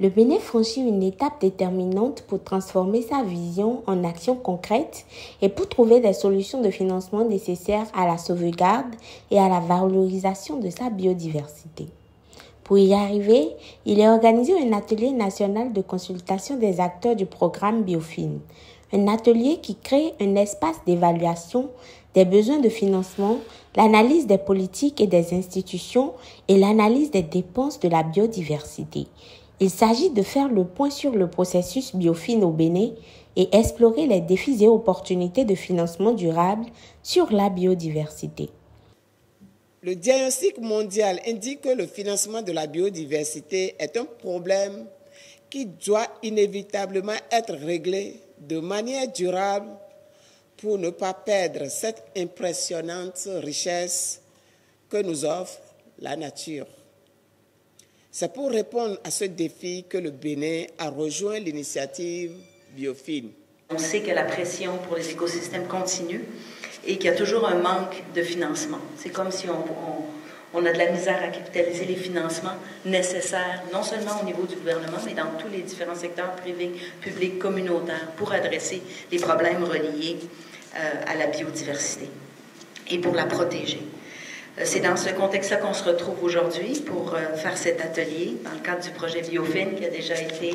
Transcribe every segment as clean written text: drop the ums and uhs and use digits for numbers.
Le Bénin franchit une étape déterminante pour transformer sa vision en actions concrètes et pour trouver des solutions de financement nécessaires à la sauvegarde et à la valorisation de sa biodiversité. Pour y arriver, il a organisé un atelier national de consultation des acteurs du programme Biofin, un atelier qui crée un espace d'évaluation des besoins de financement, l'analyse des politiques et des institutions et l'analyse des dépenses de la biodiversité. Il s'agit de faire le point sur le processus Biofin au Bénin et explorer les défis et opportunités de financement durable sur la biodiversité. Le diagnostic mondial indique que le financement de la biodiversité est un problème qui doit inévitablement être réglé de manière durable pour ne pas perdre cette impressionnante richesse que nous offre la nature. C'est pour répondre à ce défi que le Bénin a rejoint l'initiative Biofin. On sait que la pression pour les écosystèmes continue et qu'il y a toujours un manque de financement. C'est comme si on a de la misère à capitaliser les financements nécessaires, non seulement au niveau du gouvernement, mais dans tous les différents secteurs privés, publics, communautaires, pour adresser les problèmes reliés à la biodiversité et pour la protéger. C'est dans ce contexte-là qu'on se retrouve aujourd'hui pour faire cet atelier dans le cadre du projet Biofin qui a déjà été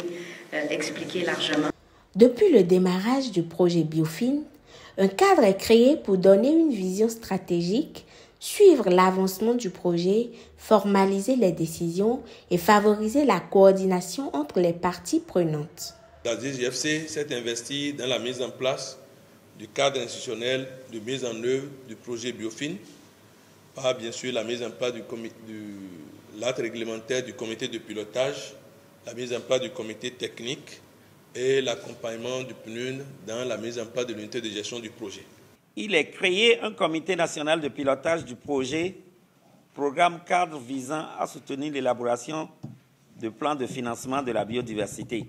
expliqué largement. Depuis le démarrage du projet Biofin, un cadre est créé pour donner une vision stratégique, suivre l'avancement du projet, formaliser les décisions et favoriser la coordination entre les parties prenantes. La DGFC s'est investie dans la mise en place du cadre institutionnel de mise en œuvre du projet Biofin, par bien sûr la mise en place de l'acte réglementaire du comité de pilotage, la mise en place du comité technique et l'accompagnement du PNUD dans la mise en place de l'unité de gestion du projet. Il est créé un comité national de pilotage du projet, programme cadre visant à soutenir l'élaboration de plans de financement de la biodiversité.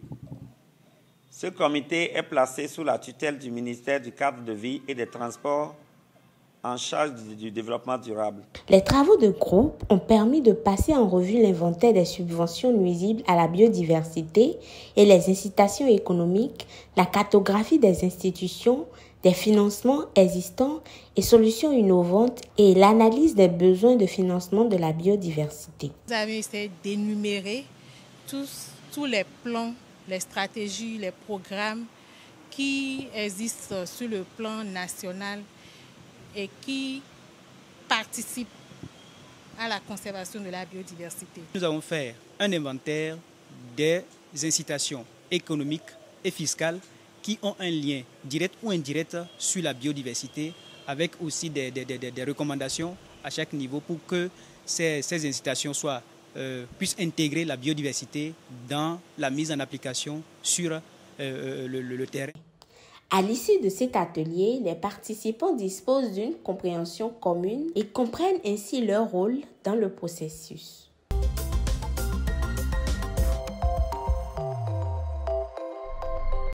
Ce comité est placé sous la tutelle du ministère du Cadre de vie et des Transports en charge du développement durable. Les travaux de groupe ont permis de passer en revue l'inventaire des subventions nuisibles à la biodiversité et les incitations économiques, la cartographie des institutions, des financements existants et solutions innovantes et l'analyse des besoins de financement de la biodiversité. Nous avons essayé d'énumérer tous les plans, les stratégies, les programmes qui existent sur le plan national et qui participent à la conservation de la biodiversité. Nous avons fait un inventaire des incitations économiques et fiscales qui ont un lien direct ou indirect sur la biodiversité, avec aussi des recommandations à chaque niveau pour que ces incitations puissent intégrer la biodiversité dans la mise en application sur le terrain. À l'issue de cet atelier, les participants disposent d'une compréhension commune et comprennent ainsi leur rôle dans le processus.